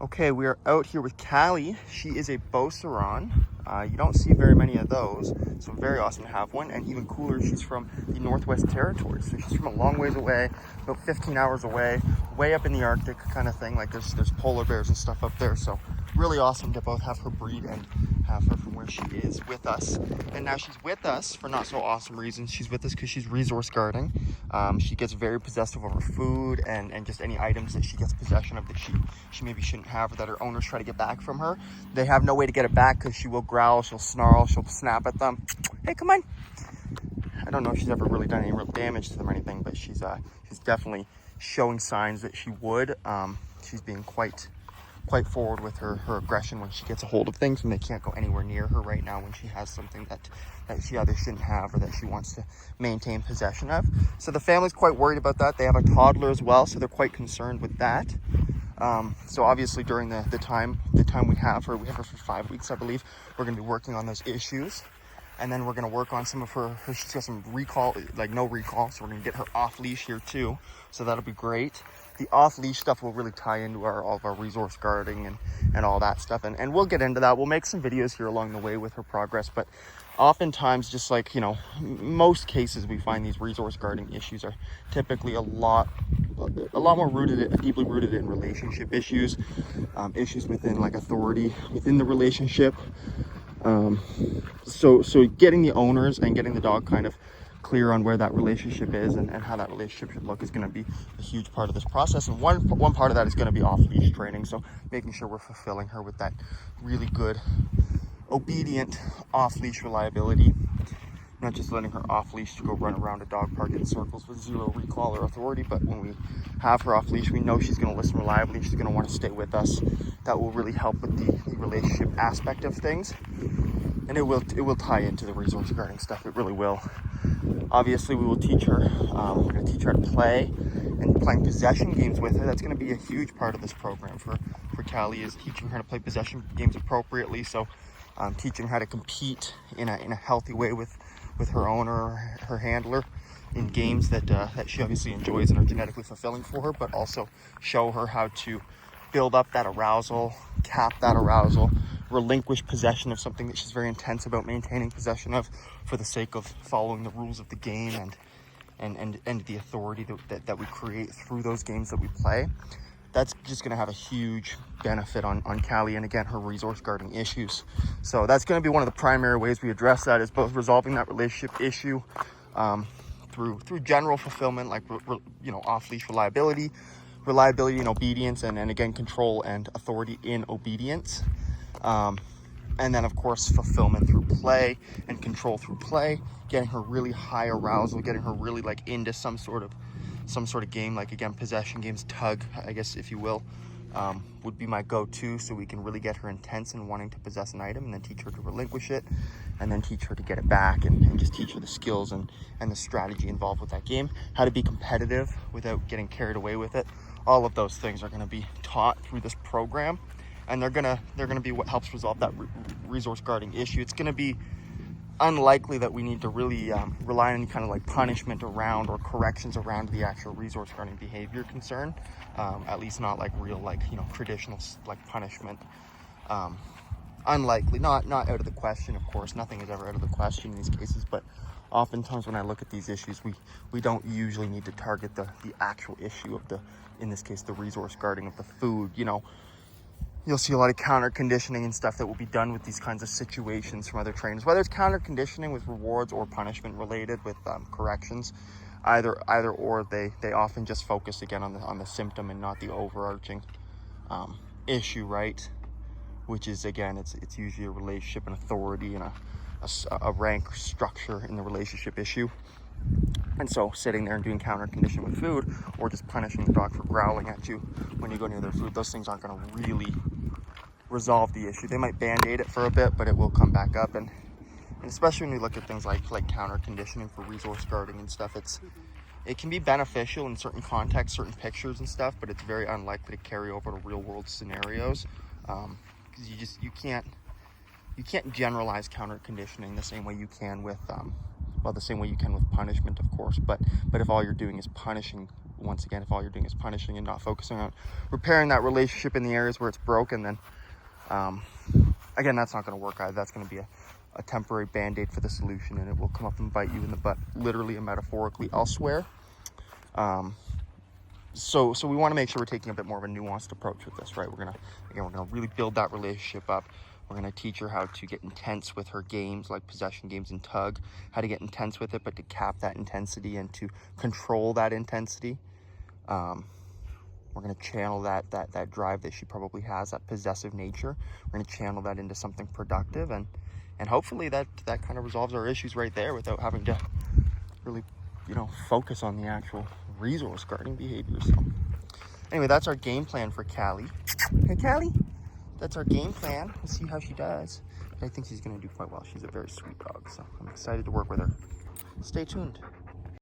Okay, we are out here with Cali. She is a Beauceron. You don't see very many of those, so very awesome to have one. And even cooler, she's from the Northwest Territories. So she's from a long ways away, about 15 hours away, way up in the Arctic kind of thing. Like there's polar bears and stuff up there. So really awesome to both have her breed and have her from where she is with us. And now she's with us for not so awesome reasons. She's with us because she's resource guarding. She gets very possessive of her food and just any items that she gets possession of that she maybe shouldn't have, or that her owners try to get back from her. They have no way to get it back because she will growl, she'll snarl, she'll snap at them. Hey, come on. I don't know if she's ever really done any real damage to them or anything, but she's definitely showing signs that she would. She's being quite forward with her aggression when she gets a hold of things, and they can't go anywhere near her right now when she has something that she either shouldn't have or that she wants to maintain possession of. So the family's quite worried about that. They have a toddler as well, so they're quite concerned with that. So obviously during the time we have her for 5 weeks, I believe, we're going to be working on those issues. And then we're going to work on some of her she's got some recall, like no recall, so we're going to get her off leash here too. So that'll be great. The off leash stuff will really tie into all of our resource guarding and all that stuff. And we'll get into that. We'll make some videos here along the way with her progress. But oftentimes, just like, most cases, we find these resource guarding issues are typically a lot more deeply rooted in relationship issues, issues within like authority within the relationship. So getting the owners and getting the dog kind of clear on where that relationship is and how that relationship should look is going to be a huge part of this process. And one part of that is going to be off-leash training. So making sure we're fulfilling her with that really good, obedient off-leash reliability. Not just letting her off-leash to go run around a dog park in circles with zero recall or authority, but when we have her off-leash, we know she's going to listen reliably. She's going to want to stay with us. That will really help with the relationship aspect of things. And it will tie into the resource guarding stuff. It really will. Obviously, we will teach her. We're going to teach her how to play, and playing possession games with her. That's going to be a huge part of this program for Cali, is teaching her how to play possession games appropriately. So, teaching her how to compete in a healthy way with her owner, her handler, in games that she obviously enjoys and are genetically fulfilling for her, but also show her how to build up that arousal, cap that arousal, relinquish possession of something that she's very intense about maintaining possession of for the sake of following the rules of the game and the authority that we create through those games that we play. That's just going to have a huge benefit on Cali and, again, her resource guarding issues. So that's going to be one of the primary ways we address that, is both resolving that relationship issue through general fulfillment, like off-leash reliability and obedience, and again, control and authority in obedience. And then, of course, fulfillment through play and control through play, getting her really high arousal, getting her really like into some sort of game, like, again, possession games, tug, I guess, if you will, would be my go-to, so we can really get her intense and wanting to possess an item, and then teach her to relinquish it, and then teach her to get it back, and just teach her the skills and the strategy involved with that game, how to be competitive without getting carried away with it. All of those things are going to be taught through this program, and they're gonna be what helps resolve that resource guarding issue. It's going to be unlikely that we need to really rely on any kind of like punishment around or corrections around the actual resource guarding behavior concern, at least not like real, like, traditional like punishment. Unlikely, not out of the question, of course. Nothing is ever out of the question in these cases, but oftentimes when I look at these issues, we don't usually need to target the actual issue of in this case, the resource guarding of the food. You'll see a lot of counter conditioning and stuff that will be done with these kinds of situations from other trainers, whether it's counter conditioning with rewards or punishment related with corrections. Either or, they often just focus again on the symptom and not the overarching issue, right? Which is, again, it's usually a relationship and authority and a rank structure in the relationship issue. And so sitting there and doing counter conditioning with food, or just punishing the dog for growling at you when you go near their food, those things aren't going to really resolve the issue. They might band-aid it for a bit, but it will come back up. And especially when we look at things like counter conditioning for resource guarding and stuff, it can be beneficial in certain contexts, certain pictures and stuff, but it's very unlikely to carry over to real world scenarios, because you can't generalize counter conditioning the same way you can with the same way you can with punishment, of course. But if all you're doing is punishing once again, if all you're doing is punishing and not focusing on repairing that relationship in the areas where it's broken, then again, that's not going to work either. That's going to be a temporary band-aid for the solution, and it will come up and bite you in the butt, literally and metaphorically elsewhere. So we want to make sure we're taking a bit more of a nuanced approach with this, right? We're gonna really build that relationship up. We're gonna teach her how to get intense with her games, like possession games and tug, how to get intense with it, but to cap that intensity and to control that intensity. We're gonna channel that drive that she probably has, that possessive nature. We're gonna channel that into something productive, and hopefully that kind of resolves our issues right there without having to really, focus on the actual resource guarding behavior. So anyway, that's our game plan for Cali. Hey, Cali, that's our game plan. We'll see how she does. But I think she's going to do quite well. She's a very sweet dog, so I'm excited to work with her. Stay tuned.